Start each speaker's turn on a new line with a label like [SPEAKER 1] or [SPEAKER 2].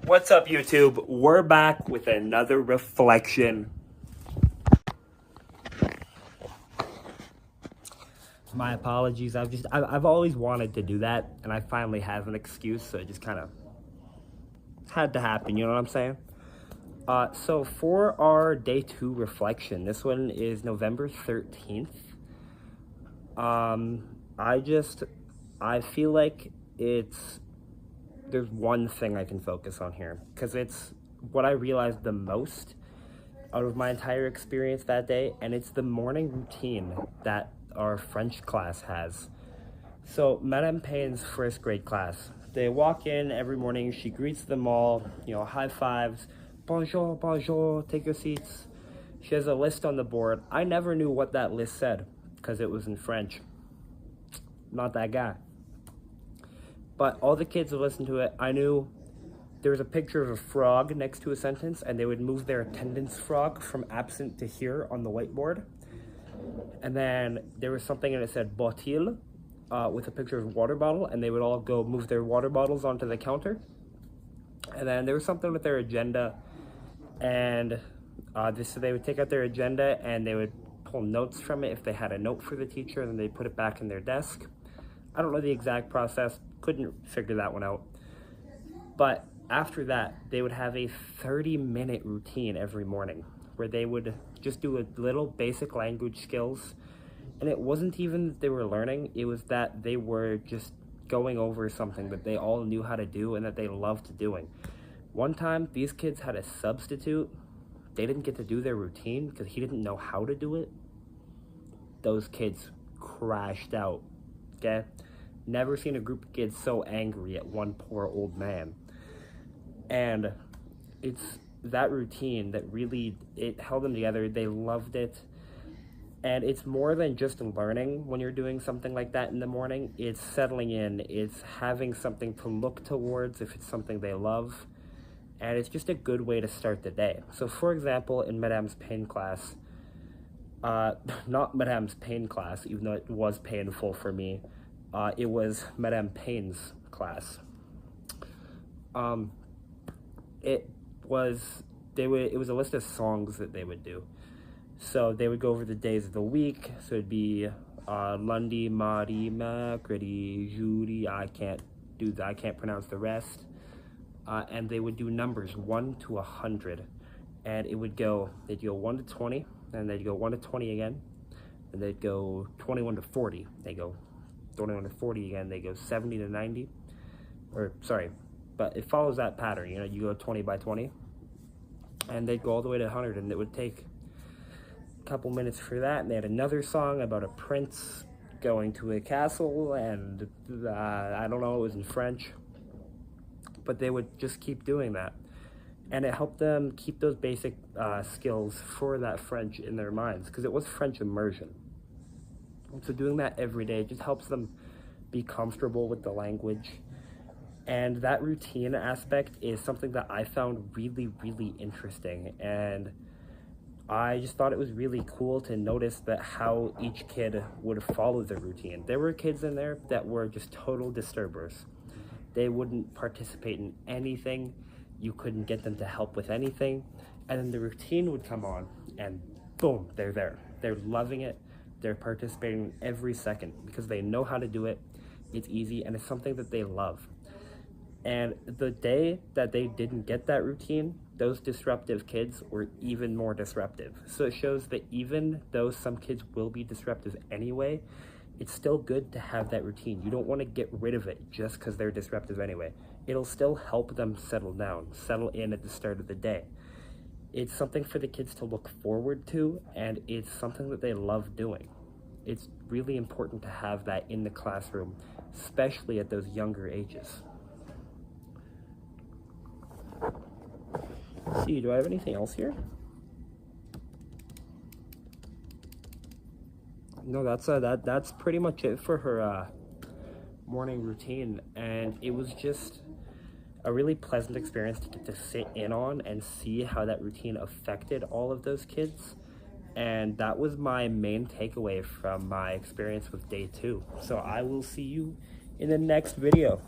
[SPEAKER 1] What's up, YouTube? We're back with another reflection. My apologies. I've always wanted to do that, and I finally have an excuse, so it just kind of had to happen, you know what I'm saying? So for our day 2 reflection, this one is November 13th. I feel like there's one thing I can focus on here, because it's what I realized the most out of my entire experience that day, and it's the morning routine that our French class has. So Madame Payne's first grade class, they walk in every morning, she greets them all, high fives, bonjour, bonjour, take your seats. She has a list on the board. I never knew what that list said, because it was in French. Not that guy. But all the kids would listen to it. I knew there was a picture of a frog next to a sentence, and they would move their attendance frog from absent to here on the whiteboard. And then there was something and it said botil, with a picture of a water bottle, and they would all go move their water bottles onto the counter. And then there was something with their agenda, and so they would take out their agenda and they would pull notes from it if they had a note for the teacher, and then they put it back in their desk. I don't know the exact process, couldn't figure that one out. But after that, they would have a 30-minute routine every morning where they would just do a little basic language skills. And it wasn't even that they were learning, it was that they were just going over something that they all knew how to do and that they loved doing. One time, these kids had a substitute. They didn't get to do their routine because he didn't know how to do it. Those kids crashed out, okay? Never seen a group of kids so angry at one poor old man. And it's that routine that really, it held them together. They loved it. And it's more than just learning when you're doing something like that in the morning. It's settling in. It's having something to look towards if it's something they love. And it's just a good way to start the day. So for example, in Madame's pain class, not Madame's pain class, even though it was painful for me, it was Madame Payne's class. It was a list of songs that they would do. So they would go over the days of the week. So it'd be lundi, mardi, mercredi, jeudi. I can't pronounce the rest. And they would do numbers 1 to 100, and they'd go 1 to 20, and they'd go 1 to 20 again, and they'd go 21 to 40. They go 21 to 40 again. They go 70 to 90, but it follows that pattern. You go 20 by 20, and they'd go all the way to 100, and it would take a couple minutes for that. And they had another song about a prince going to a castle, and I don't know, it was in French. But they would just keep doing that. And it helped them keep those basic skills for that French in their minds, because it was French immersion. And so doing that every day just helps them be comfortable with the language. And that routine aspect is something that I found really, really interesting. And I just thought it was really cool to notice that how each kid would follow the routine. There were kids in there that were just total disturbers. They wouldn't participate in anything. You couldn't get them to help with anything. And then the routine would come on, and boom, they're there. They're loving it. They're participating every second because they know how to do it. It's easy, and it's something that they love. And the day that they didn't get that routine, those disruptive kids were even more disruptive. So it shows that even though some kids will be disruptive anyway, it's still good to have that routine. You don't want to get rid of it just because they're disruptive anyway. It'll still help them settle down, settle in at the start of the day. It's something for the kids to look forward to, and it's something that they love doing. It's really important to have that in the classroom, especially at those younger ages. Let's see, do I have anything else here? No, that's pretty much it for her morning routine, and it was just a really pleasant experience to get to sit in on and see how that routine affected all of those kids. And that was my main takeaway from my experience with day 2. So I will see you in the next video.